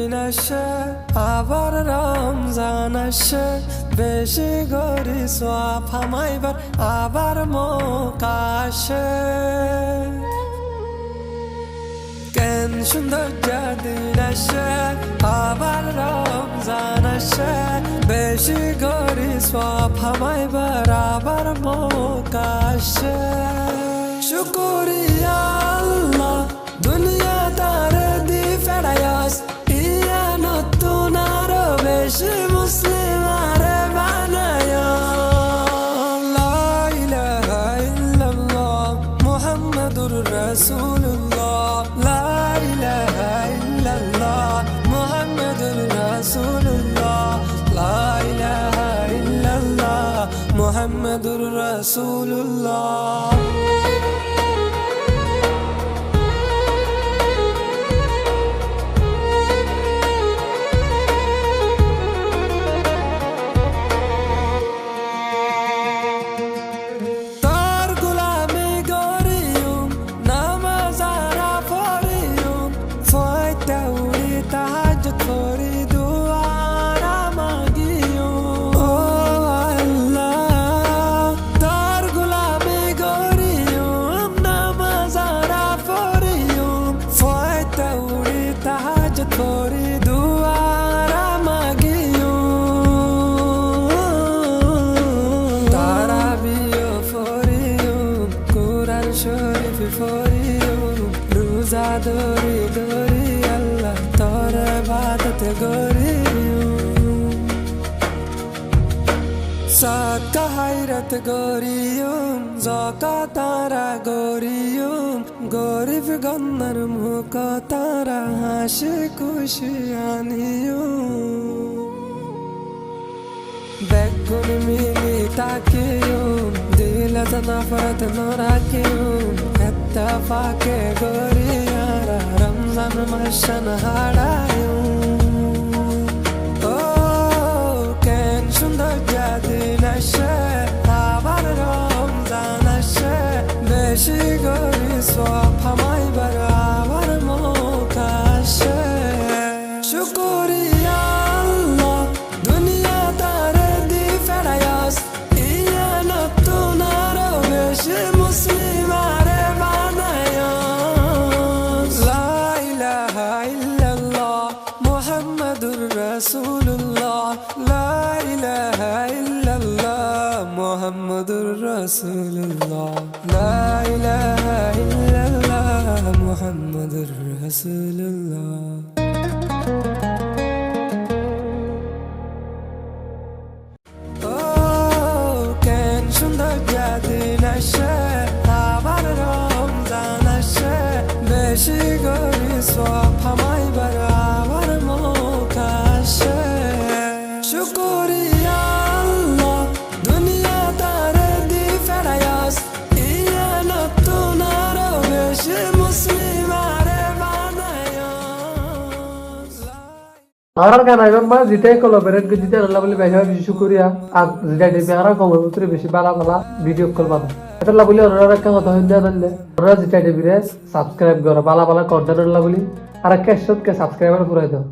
দিন আসে আবার রমজান আসে বেশি গরি সোয়াব হামাইবার আবার মৌকা আসে কেন সুন্দর দিন আসে আবার রমজান আসে বেশি গরি সোয়াব হামাইবার আবার মৌকা আসে শুকরিয়া আল্লাহ দুনিয়া তারে দি ফেরায়াস ইয়া নতুন আরো বেশি মুসলিম আরে বানায় লা ইলাহা ইল্লাল্লাহ মুহাম্মাদুর রাসূলুল্লাহ লা ইলাহা ইল্লাল্লাহ মুহাম্মাদুর রাসূলুল্লাহ লা ইলাহা ইল্লাল্লাহ মুহাম্মাদুর রাসূলুল্লাহ Dori dori Allah tora ibadat goriyum Sakka hayrat goriyum Zaka tara goriyum Gorif gannar muka tara hashi kushi aniyum Begun mili takiyum Dilat nafrat norakiyum Ettafake goriyara Ramzan mashan harayum Oh, ken shundar jadin ashe Abar Ramzan ashe Beshi gori swap hamay bar abar mauka ashe Shukriya Allah Duniya tare di ferayas Iya notun aro beshi muslim are banaya La ilaha illallah Muhammadur Rasulullah La ilaha illallah Muhammadur Rasulullah La ilaha illallah Muhammadur Rasulullah দিন আসে আবার রমজান আসে বেশি গরি সওয়াব হামাইবার আবার মৌকা আসে শুকরিয়া আল্লাহ দুনিয়া তারে দি ফেরায়াস ইয়া নতুন আরো বেশি মুসলিম আরে বানায় আর গান আইবার মা যেটাই কল বেরেট গজিতে আল্লাহ বলি ভাই বেশি শুকরিয়া আর যেটা দিবে আর কমের ভিতরে বেশি বালা বালা ভিডিও কল পাবেন এটা আল্লাহ বলি ওরা একটা কথা হইন জানলে ওরা যেটা দিবে সাবস্ক্রাইব করো বালা বালা কর আল্লাহ বলি আর একটা সাবস্ক্রাইবার পুরাই দাও